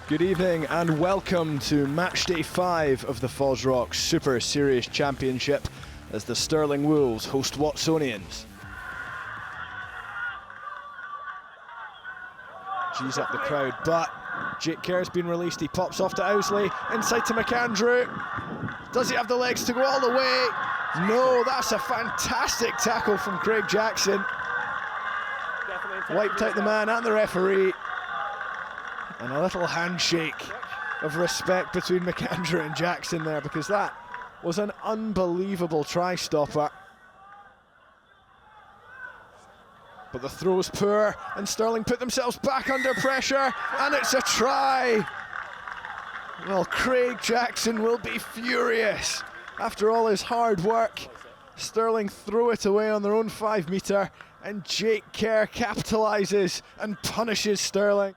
Good evening and welcome to match day 5 of the FOSROC Super Series Championship as the Stirling Wolves host Watsonians. G's up the crowd, but Jake Kerr's been released. He pops off to Owsley, inside to McAndrew. Does he have the legs to go all the way? No, that's a fantastic tackle from Craig Jackson. Wiped out the man and the referee. And a little handshake of respect between McAndrew and Jackson there, because that was an unbelievable try stopper. But the throw was poor, and Stirling put themselves back under pressure, and it's a try. Well, Craig Jackson will be furious. After all his hard work, Stirling threw it away on their own 5 metre, and Jake Kerr capitalises and punishes Stirling.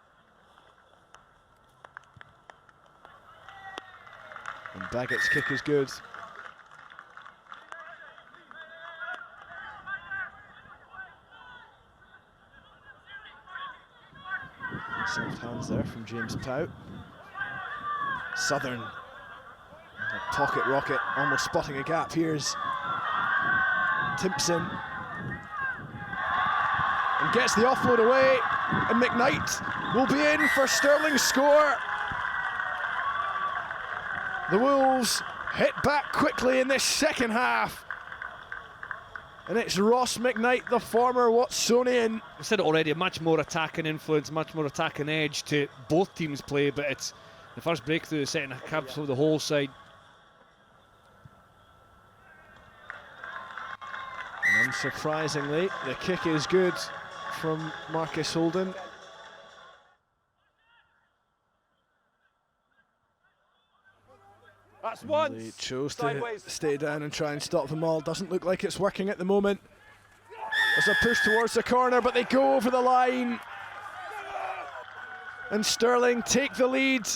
And Baggett's kick is good. Soft hands there from James Pout. Southern, a pocket rocket, almost spotting a gap. Here's Timpson. And gets the offload away, and McKnight will be in for Stirling's score. The Wolves hit back quickly in this second half. And it's Ross McKnight, the former Watsonian. I said it already, much more attacking influence, much more attacking edge to both teams' play, but it's the first breakthrough, setting a cab for the whole side. And unsurprisingly, the kick is good from Marcus Holden. That's one. They chose to stay down and try and stop them all. Doesn't look like it's working at the moment. There's a push towards the corner, but they go over the line. And Stirling take the lead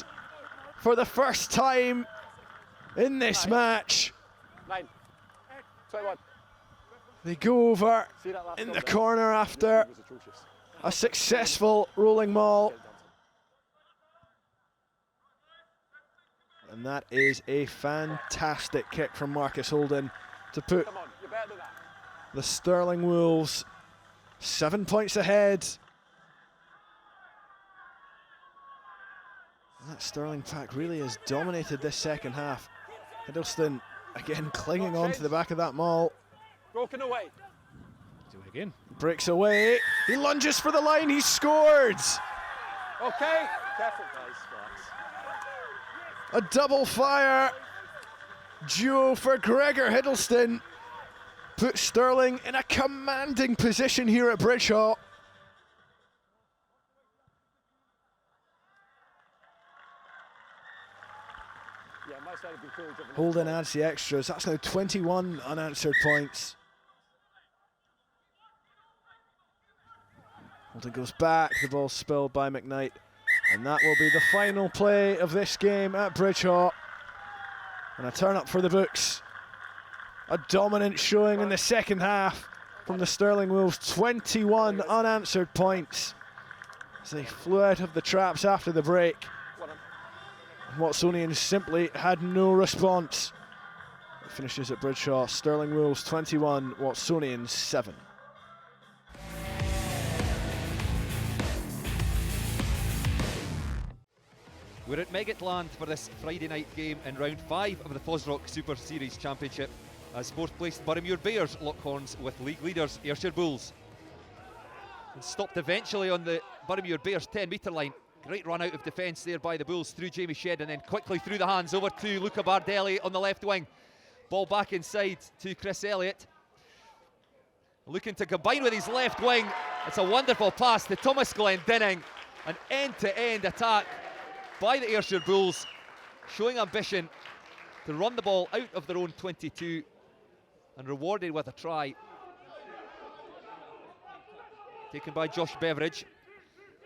for the first time in this match. 21. They go over in the corner after a successful rolling maul. And that is a fantastic kick from Marcus Holden to put the Stirling Wolves 7 points ahead. That Stirling pack really has dominated this second half. Hiddleston again clinging on to the back of that maul. Broken away. Do it again. Breaks away. He lunges for the line. He scored. Okay. Careful, guys. A double fire duo for Gregor Hiddleston put Stirling in a commanding position here at Bridgehaw. Yeah, my side have been cool. Holden adds the extras. That's now 21 unanswered points. Holden goes back. The ball spilled by McKnight. And that will be the final play of this game at Bridgehaw. And a turn up for the books. A dominant showing in the second half from the Stirling Wolves. 21 unanswered points as they flew out of the traps after the break. And Watsonians simply had no response. It finishes at Bridgehaw. Stirling Wolves 21, Watsonians 7. We're at Meggetland for this Friday night game in round 5 of the FOSROC Super Series Championship as fourth placed Boroughmuir Bears lock horns with league leaders Ayrshire Bulls. And stopped eventually on the Boroughmuir Bears 10 metre line. Great run out of defence there by the Bulls through Jamie Shedd and then quickly through the hands over to Luca Bardelli on the left wing. Ball back inside to Chris Elliott. Looking to combine with his left wing. It's a wonderful pass to Thomas Glendinning. An end-to-end attack by the Ayrshire Bulls, showing ambition to run the ball out of their own 22 and rewarded with a try. Taken by Josh Beveridge.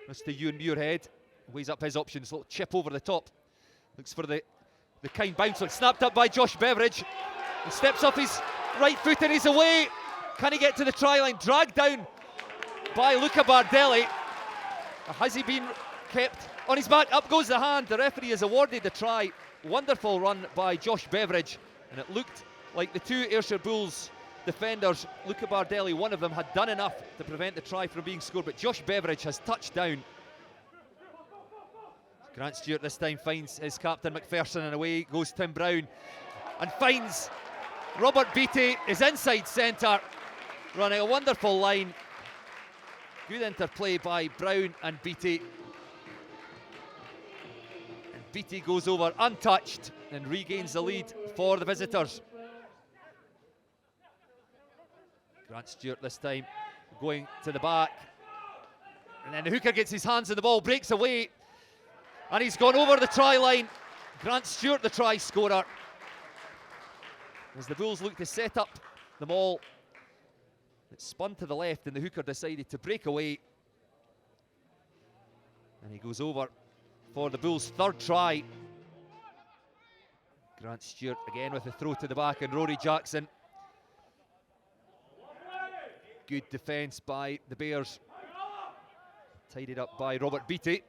That's to Ewan Muirhead. Weighs up his options, little chip over the top. Looks for the kind bounce, it's snapped up by Josh Beveridge. And steps off his right foot and he's away. Can he get to the try line? Dragged down by Luca Bardelli. Has he been kept on his back, up goes the hand. The referee has awarded the try. Wonderful run by Josh Beveridge, and it looked like the two Ayrshire Bulls defenders, Luca Bardelli, one of them, had done enough to prevent the try from being scored, but Josh Beveridge has touched down. Grant Stewart this time finds his captain McPherson, and away goes Tim Brown and finds Robert Beattie, his inside centre, running a wonderful line. Good interplay by Brown and Beattie. And Beattie goes over untouched and regains the lead for the visitors. Grant Stewart this time going to the back. And then the hooker gets his hands on the ball, breaks away, and he's gone over the try line. Grant Stewart, the try scorer. As the Bulls look to set up the maul, it spun to the left and the hooker decided to break away. And he goes over for the Bulls' third try. Grant Stewart again with a throw to the back, and Rory Jackson. Good defence by the Bears. Tidied up by Robert Beattie.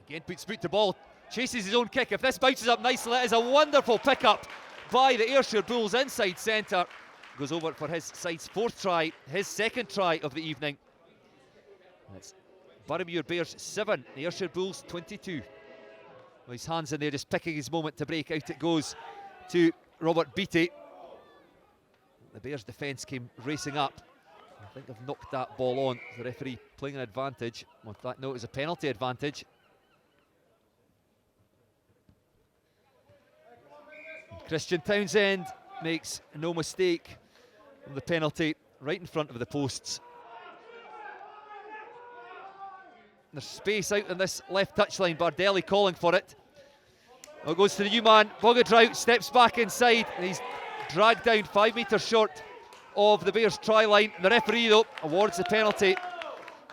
Again puts boot to ball, chases his own kick. If this bounces up nicely, it is a wonderful pick-up by the Ayrshire Bulls inside centre. Goes over for his side's fourth try, his second try of the evening. It's Boroughmuir Bears 7, the Ayrshire Bulls 22. Well, his hands in there just picking his moment to break. Out it goes to Robert Beattie. The Bears' defence came racing up. I think they've knocked that ball on. The referee playing an advantage. On that note, it was a penalty advantage. Christian Townsend makes no mistake of the penalty right in front of the posts. There's space out on this left touchline. Bardelli calling for it. Well, it goes to the new man. Bogadraut steps back inside, and he's dragged down 5 metres short of the Bears try line. The referee though awards the penalty.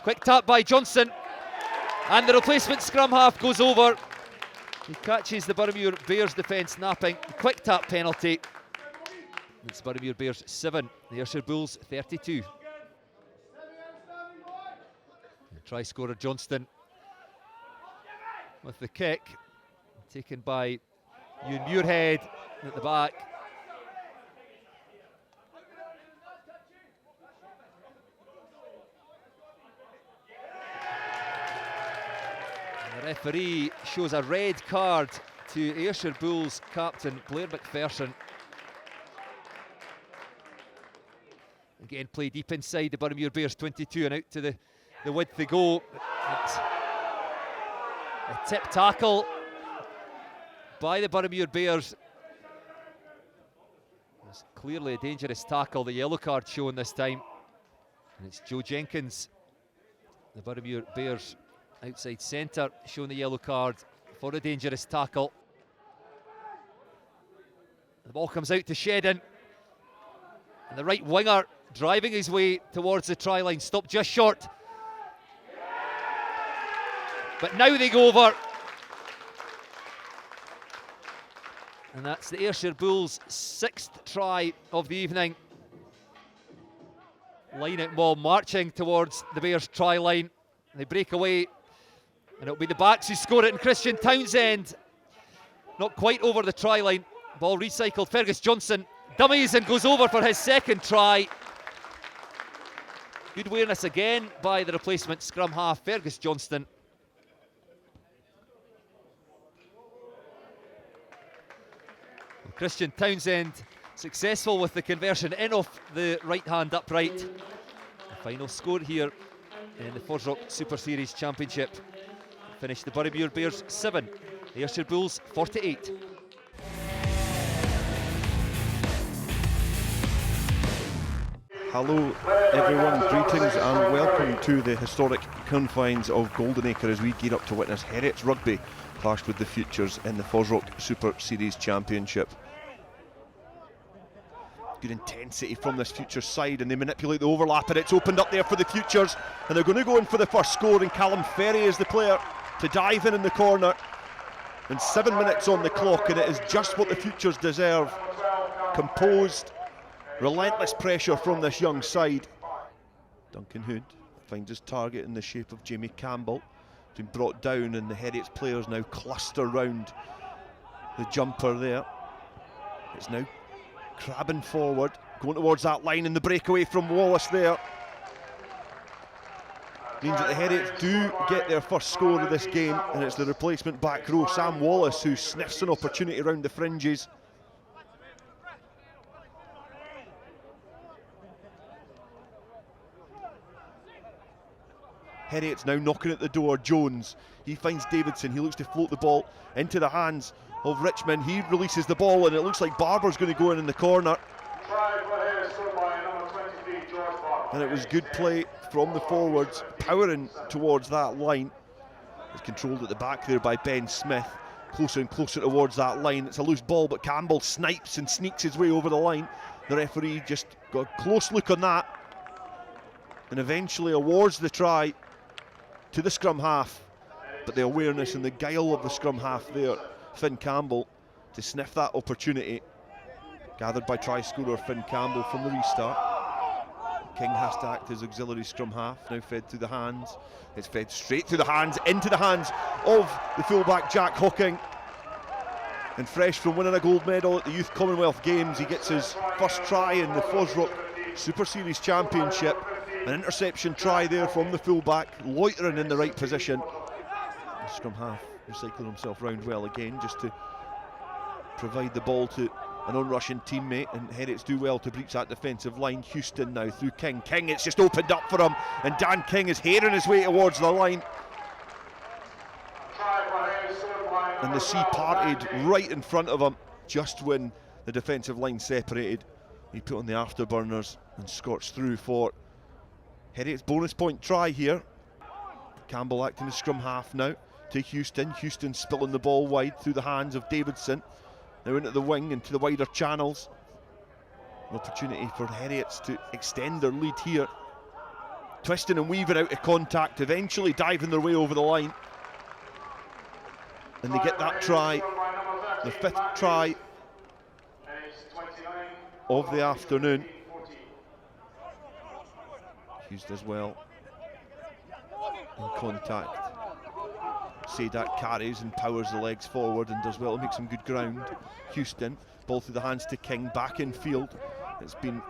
Quick tap by Johnson, and the replacement scrum half goes over. He catches the Boroughmuir Bears defence napping. Quick tap penalty. It's Boroughmuir Bears 7, the Ayrshire Bulls 32. The try scorer Johnston with the kick, taken by Ewan Muirhead at the back. The referee shows a red card to Ayrshire Bulls captain Blair McPherson. Again, play deep inside the Boroughmuir Bears 22 and out to the width they go. It's a tip tackle by the Boroughmuir Bears. It's clearly a dangerous tackle, the yellow card shown this time. And it's Joe Jenkins, the Boroughmuir Bears outside centre, showing the yellow card for a dangerous tackle. The ball comes out to Shedden, and the right winger driving his way towards the try line, stopped just short. But now they go over, and that's the Ayrshire Bulls' 6th try of the evening. Line out ball marching towards the Bears try line. They break away, and it'll be the backs who score it, and Christian Townsend not quite over the try line. Ball recycled. Fergus Johnson dummies and goes over for his second try. Good awareness again by the replacement scrum half, Fergus Johnston. Christian Townsend successful with the conversion in off the right hand upright. The final score here in the FOSROC Super Series Championship finished the Boroughmuir Bears 7, the Ayrshire Bulls 48. Hello everyone, greetings and welcome to the historic confines of Goldenacre as we gear up to witness Heriot's Rugby clashed with the Futures in the FOSROC Super Series Championship. Good intensity from this Futures side, and they manipulate the overlap, and it's opened up there for the Futures, and they're going to go in for the first score, and Callum Ferry is the player to dive in the corner. And 7 minutes on the clock, and it is just what the Futures deserve. Composed, relentless pressure from this young side. Duncan Hood finds his target in the shape of Jamie Campbell. been brought down, and the Heriot's players now cluster round the jumper there. It's now crabbing forward, going towards that line, and the breakaway from Wallace there means that the Heriots do get their first score of this game, and it's the replacement back row, Sam Wallace, who sniffs an opportunity around the fringes. Heriot's now knocking at the door. Jones, he finds Davidson, he looks to float the ball into the hands of Richmond. He releases the ball, and it looks like Barber's going to go in the corner. And it was good play from the forwards, powering towards that line. It's controlled at the back there by Ben Smith, closer and closer towards that line. It's a loose ball, but Campbell snipes and sneaks his way over the line. The referee just got a close look on that and eventually awards the try to the scrum half. But the awareness and the guile of the scrum half there, Finn Campbell, to sniff that opportunity, gathered by try scorer Finn Campbell from the restart. King has to act as auxiliary scrum half, now fed through the hands. It's fed straight through the hands, into the hands of the fullback Jack Hocking. And fresh from winning a gold medal at the Youth Commonwealth Games, he gets his first try in the FOSROC Super Series Championship. An interception try there from the fullback, loitering in the right position. The scrum half recycling himself round well again, just to provide the ball to an on-rushing teammate, and Heriots do well to breach that defensive line. Houston now through King. King, it's just opened up for him, and Dan King is herring his way towards the line. And the sea parted right in front of him just when the defensive line separated. He put on the afterburners and scorched through for Heriot's bonus point try here. Campbell acting as scrum half now to Houston. Houston spilling the ball wide through the hands of Davidson. Now into the wing, into the wider channels. An opportunity for Heriots to extend their lead here. Twisting and weaving out of contact, eventually diving their way over the line. And they get that try, the fifth try of the afternoon. Used as well in contact. Sadak carries and powers the legs forward and does well to make some good ground. Houston, ball through the hands to King, back in field. It's been,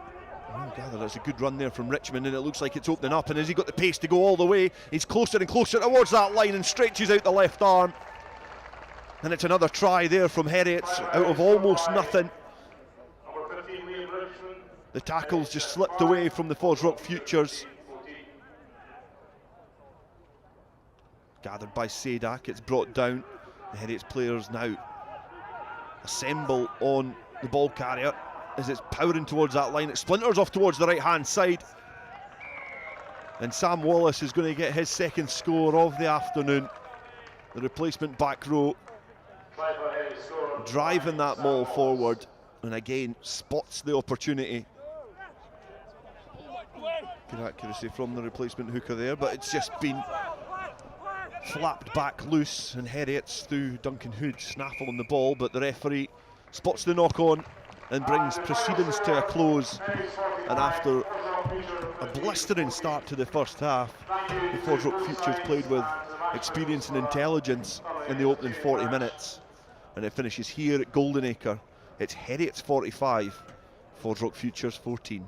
I gather that's a good run there from Richmond, and it looks like it's opening up, and has he got the pace to go all the way? He's closer and closer towards that line and stretches out the left arm. And it's another try there from Heriots out of almost nothing. The tackles just slipped away from the FOSROC Futures. Gathered by Sadak, it's brought down. The Heriots players now assemble on the ball carrier as it's powering towards that line. It splinters off towards the right hand side. And Sam Wallace is going to get his second score of the afternoon. The replacement back row driving that ball forward, and again spots the opportunity. Good accuracy from the replacement hooker there, but it's just been flapped back loose, and Heriots through Duncan Hood snaffling the ball, but the referee spots the knock on and brings proceedings to a close. And after a blistering start to the first half, the FOSROC Futures played with experience and intelligence in the opening 40 minutes, and it finishes here at Golden Acre. It's Heriots 45, FOSROC Futures 14.